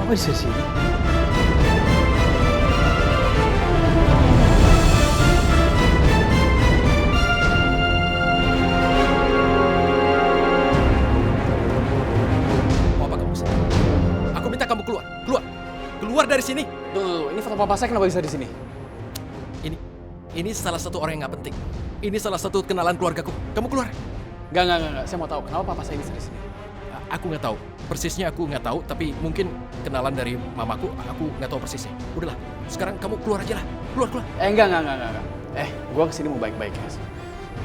Papa bisa di sini. Mau apa kamu kesini? Aku minta kamu keluar, keluar dari sini. Tuh, ini foto papa saya kenapa bisa di sini? Ini salah satu orang yang nggak penting. Ini salah satu kenalan keluargaku. Kamu keluar. Enggak. Saya mau tahu kenapa papa saya bisa di sini. Aku nggak tahu. Persisnya aku nggak tahu, tapi mungkin kenalan dari mamaku. Aku nggak tahu persisnya. Udahlah, sekarang kamu keluar aja lah. Keluar. Enggak. Gua kesini mau baik-baik ya.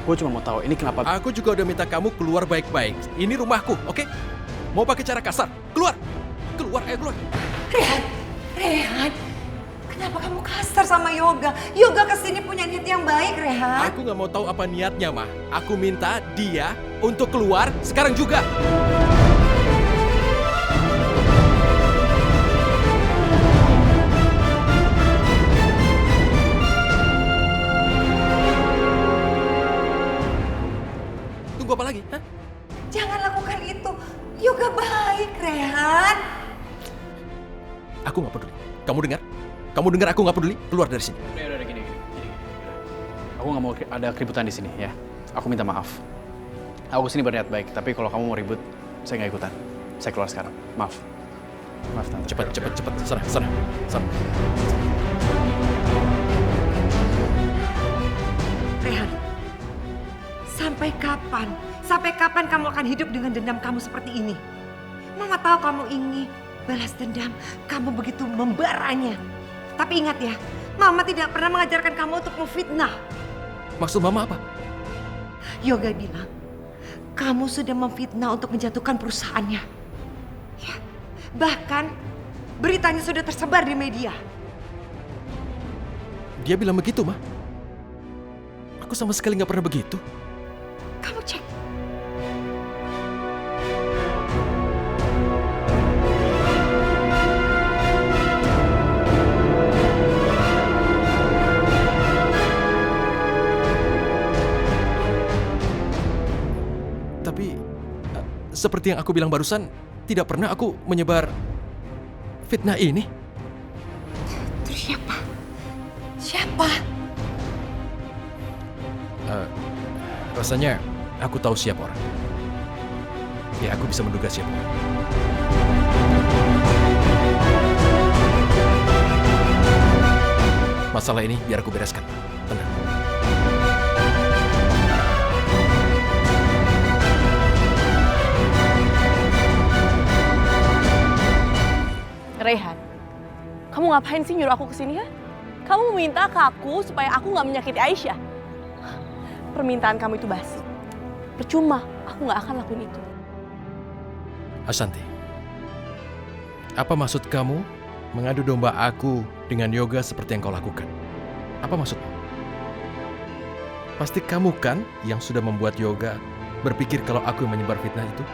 Gua cuma mau tahu ini kenapa. Aku juga udah minta kamu keluar baik-baik. Ini rumahku, oke? Mau pakai cara kasar? Keluar, keluar. Rehan, kenapa kamu kasar sama Yoga? Yoga kesini punya niat yang baik, Rehan. Aku nggak mau tahu apa niatnya, mah. Aku minta dia untuk keluar sekarang juga. Tunggu apa lagi? Hah? Jangan lakukan itu. Yoga baik, Rehan. Aku nggak peduli. Kamu dengar? Kamu dengar aku nggak peduli? Keluar dari sini. Udah, gini. Aku nggak mau ada keributan di sini ya. Aku minta maaf. Aku kesini berniat baik, tapi kalau kamu mau ribut, saya nggak ikutan. Saya keluar sekarang. Maaf, Tante. Cepat. Sana. Rehan, sampai kapan kamu akan hidup dengan dendam kamu seperti ini? Mama tahu kamu ingin balas dendam, kamu begitu membaranya. Tapi ingat ya, Mama tidak pernah mengajarkan kamu untuk memfitnah. Maksud mama apa? Yoga bilang, kamu sudah memfitnah untuk menjatuhkan perusahaannya. Ya, bahkan beritanya sudah tersebar di media. Dia bilang begitu, mah. Aku sama sekali nggak pernah begitu. Kamu cek. Tapi seperti yang aku bilang barusan, tidak pernah aku menyebar fitnah ini. Terus siapa? Siapa? Rasanya aku tahu siapa orang. Ya, aku bisa menduga siapa orang. Masalah ini biar aku bereskan. Tenang. Rehan, kamu ngapain sih nyuruh aku kesini ya? Kamu minta ke aku supaya aku nggak menyakiti Aisyah. Permintaan kamu itu basi. Percuma, aku nggak akan lakuin itu. Ashanti, apa maksud kamu mengadu domba aku dengan Yoga seperti yang kau lakukan? Apa maksudmu? Pasti kamu kan yang sudah membuat Yoga berpikir kalau aku yang menyebar fitnah itu?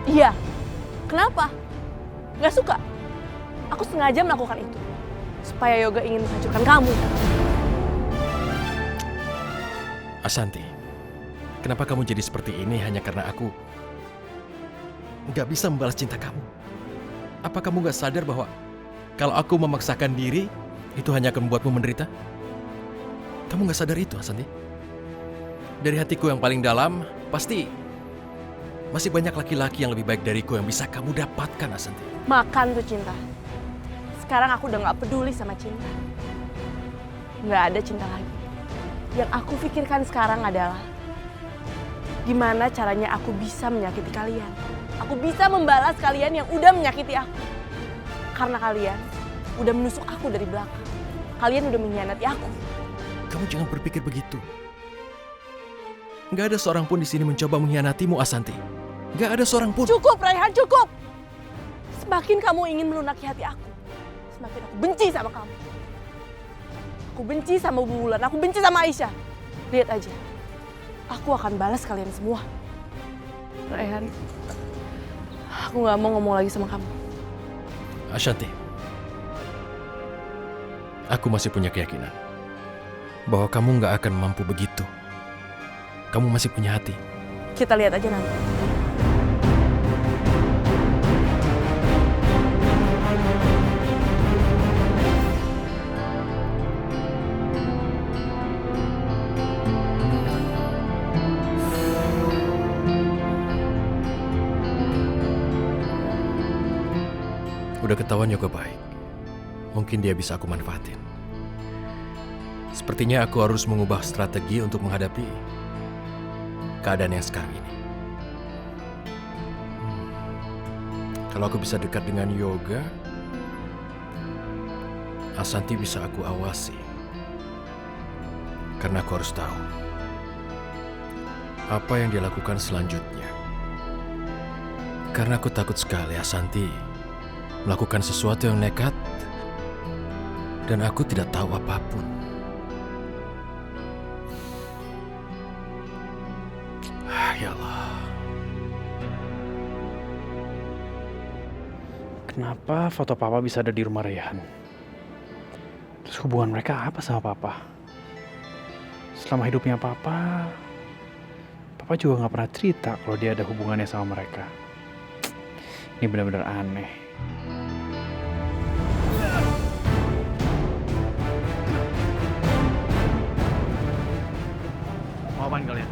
Iya. Kenapa? Nggak suka? Aku sengaja melakukan itu. Supaya Yoga ingin menghancurkan kamu. Ashanti, kenapa kamu jadi seperti ini hanya karena aku nggak bisa membalas cinta kamu? Apa kamu nggak sadar bahwa kalau aku memaksakan diri, itu hanya akan membuatmu menderita? Kamu nggak sadar itu, Ashanti? Dari hatiku yang paling dalam, pasti masih banyak laki-laki yang lebih baik dariku yang bisa kamu dapatkan, Ashanti. Makan tuh cinta. Sekarang aku udah nggak peduli sama cinta. Nggak ada cinta lagi. Yang aku pikirkan sekarang adalah gimana caranya aku bisa menyakiti kalian. Aku bisa membalas kalian yang udah menyakiti aku. Karena kalian udah menusuk aku dari belakang. Kalian udah mengkhianati aku. Kamu jangan berpikir begitu. Nggak ada seorang pun di sini mencoba mengkhianatimu, Ashanti. Nggak ada seorang pun. Cukup, Raihan, cukup! Semakin kamu ingin melunaki hati aku, semakin aku benci sama kamu. Aku benci sama Bu Wulan, aku benci sama Aisyah. Lihat aja, aku akan balas kalian semua. Raihan, aku gak mau ngomong lagi sama kamu. Ashanti, aku masih punya keyakinan bahwa kamu nggak akan mampu begitu. Kamu masih punya hati. Kita lihat aja nanti. Udah ketahuan Yoga baik. Mungkin dia bisa aku manfaatin. Sepertinya aku harus mengubah strategi untuk menghadapi keadaan yang sekarang ini. Kalau aku bisa dekat dengan Yoga, Asanti bisa aku awasi. Karena aku harus tahu apa yang dia lakukan selanjutnya. Karena aku takut sekali Asanti melakukan sesuatu yang nekat dan aku tidak tahu apapun. Ya Allah. Kenapa foto papa bisa ada di rumah Rayhan? Terus hubungan mereka apa sama papa? Selama hidupnya papa juga nggak pernah cerita kalau dia ada hubungannya sama mereka. Ini benar-benar aneh. Mau apaan kalian?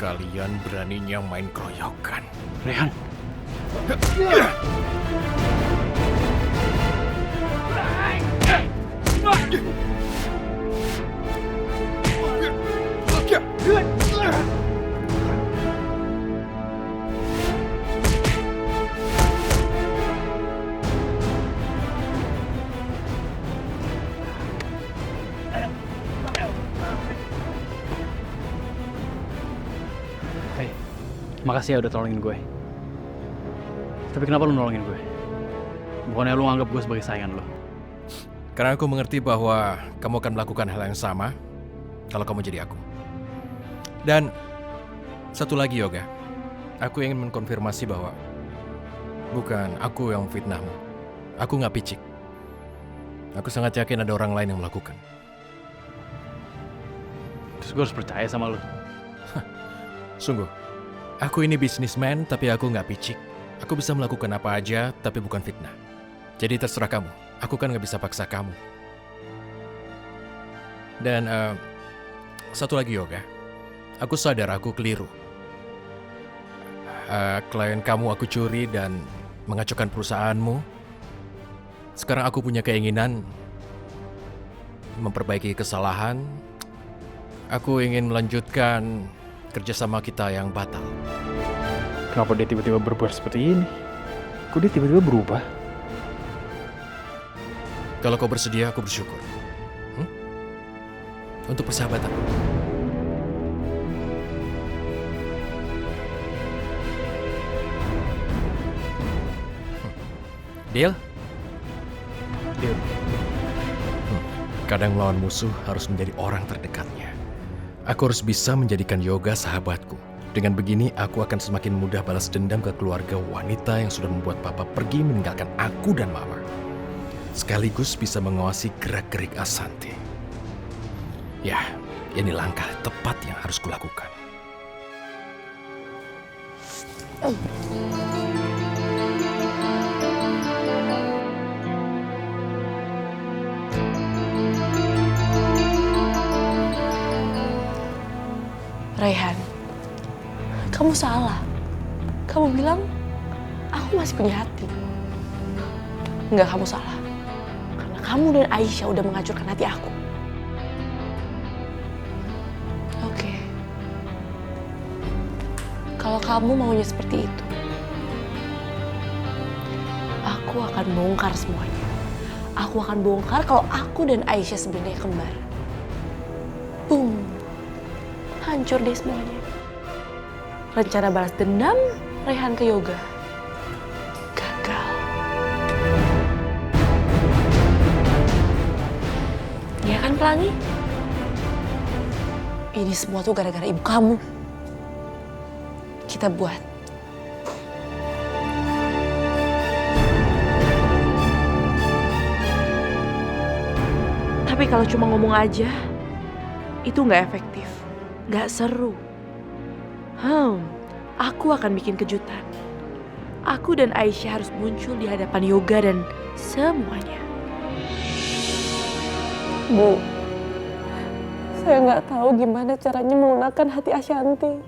Kalian beraninya main keroyokan. Rayhan. Hey, makasih ya udah tolongin gue. Tapi kenapa lu nolongin gue? Bukannya lu anggap gue sebagai saingan lo? Karena aku mengerti bahwa kamu akan melakukan hal yang sama kalau kamu jadi aku. Dan satu lagi Yoga, aku ingin mengkonfirmasi bahwa bukan aku yang fitnahmu. Aku nggak picik. Aku sangat yakin ada orang lain yang melakukan. Terus gue harus percaya sama lu? Sungguh, aku ini bisnismen tapi aku nggak picik. Aku bisa melakukan apa aja tapi bukan fitnah. Jadi terserah kamu. Aku kan nggak bisa paksa kamu. Dan satu lagi Yoga, aku sadar aku keliru. Klien kamu aku curi dan mengacaukan perusahaanmu. Sekarang aku punya keinginan memperbaiki kesalahan. Aku ingin melanjutkan kerjasama kita yang batal. Kenapa dia tiba-tiba berbuat seperti ini? Kok dia tiba-tiba berubah? Kalau kau bersedia, aku bersyukur. Untuk persahabatan. Deal? Deal. Kadang melawan musuh harus menjadi orang terdekatnya. Aku harus bisa menjadikan Yoga sahabatku. Dengan begini, aku akan semakin mudah balas dendam ke keluarga wanita yang sudah membuat papa pergi meninggalkan aku dan mama. Sekaligus bisa mengawasi gerak-gerik Asanti. Ya, ini langkah tepat yang harus kulakukan. Rayhan, kamu salah. Kamu bilang aku masih punya hati. Enggak, kamu salah. Karena kamu dan Aisyah udah menghancurkan hati aku. Oke. Kalau kamu maunya seperti itu, aku akan bongkar semuanya. Aku akan bongkar kalau aku dan Aisyah sebenarnya kembar. Boom. Hancur deh semuanya. Rencana balas dendam Rayhan ke Yoga gagal. Ya kan Pelangi? Ini semua tuh gara-gara ibu kamu. Kita buat. Tapi kalau cuma ngomong aja, itu nggak efektif. Gak seru. Aku akan bikin kejutan. Aku dan Aisyah harus muncul di hadapan Yoga dan semuanya. Bu, saya nggak tahu gimana caranya melunakkan hati Ashanti.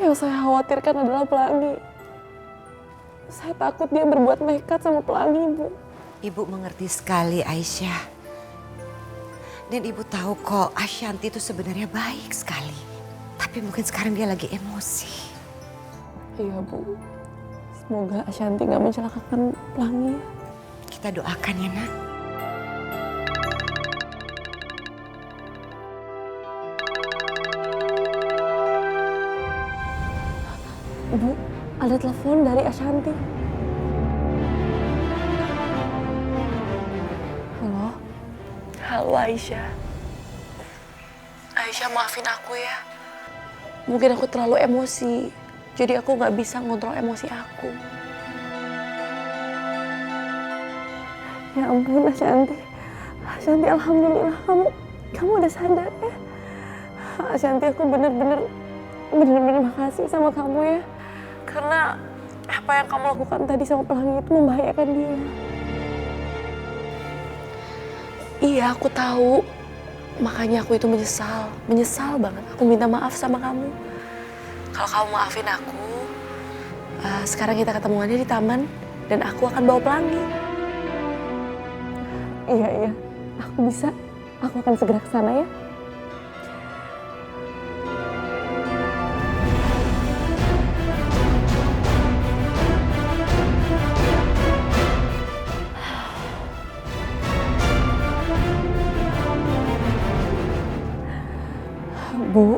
Yang saya khawatirkan adalah Pelangi. Saya takut dia berbuat nekat sama Pelangi, Bu. Ibu mengerti sekali Aisyah. Dan ibu tahu kok Ashanti itu sebenarnya baik sekali. Tapi mungkin sekarang dia lagi emosi. Iya, Bu. Semoga Ashanti nggak mencelakakan Pelangi. Kita doakan ya, Nak. Bu, ada telepon dari Ashanti. Halo? Halo Aisyah. Aisyah maafin aku ya. Mungkin aku terlalu emosi. Jadi aku gak bisa ngontrol emosi aku. Ya ampun Ashanti. Ashanti, alhamdulillah kamu udah sadar ya. Ashanti, aku bener-bener makasih sama kamu ya. Karena apa yang kamu lakukan tadi sama Pelangi itu membahayakan dia. Iya, aku tahu. Makanya aku itu menyesal banget. Aku minta maaf sama kamu. Kalau kamu maafin aku, sekarang kita ketemuannya di taman dan aku akan bawa Pelangi. Iya, aku bisa. Aku akan segera ke sana ya. Bu,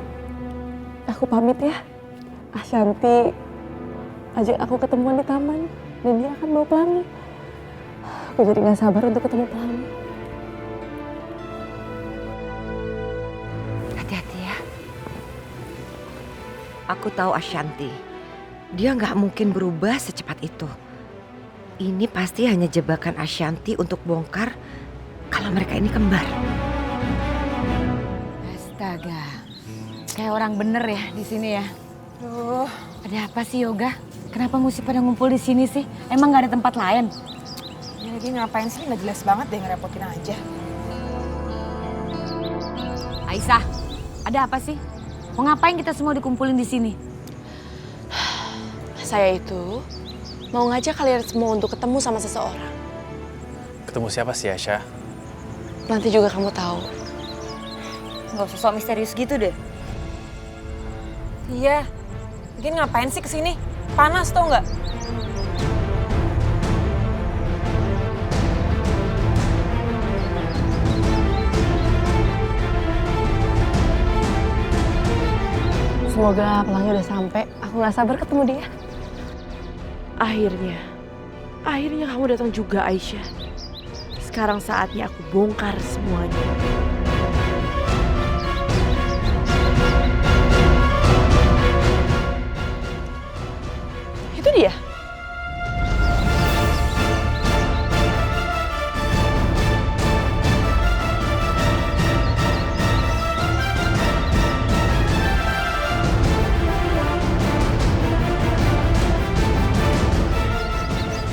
aku pamit ya. Ashanti ajak aku ketemuan di taman dan dia akan bawa Pelangi. Aku jadi gak sabar untuk ketemu Pelangi. Hati-hati ya. Aku tahu Ashanti. Dia nggak mungkin berubah secepat itu. Ini pasti hanya jebakan Ashanti untuk bongkar kalau mereka ini kembar. Astaga. Kayak orang bener ya di sini ya. Duh, ada apa sih Yoga? Kenapa mesti pada ngumpul di sini sih? Emang nggak ada tempat lain? Ya lagi ngapain sih? Nggak jelas banget deh, ngerepotin aja. Aisyah, ada apa sih? Mau ngapain kita semua dikumpulin di sini? Saya itu mau ngajak kalian semua untuk ketemu sama seseorang. Ketemu siapa sih, Aisyah? Nanti juga kamu tahu. Nggak usah sok misterius gitu deh. Iya, mungkin ngapain sih kesini? Panas tau nggak? Semoga Pelangi udah sampai. Aku gak sabar ketemu dia. Akhirnya kamu datang juga Aisyah. Sekarang saatnya aku bongkar semuanya. Itu dia.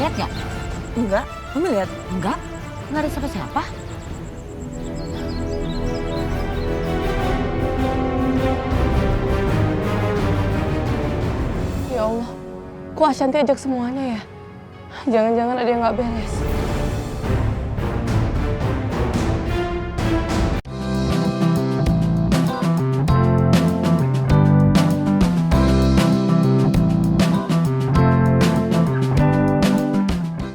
Lihat nggak? Enggak, Mami lihat. Enggak ada siapa-siapa. Ya Allah, kok Ashanti ajak semuanya ya? Jangan-jangan ada yang gak beres.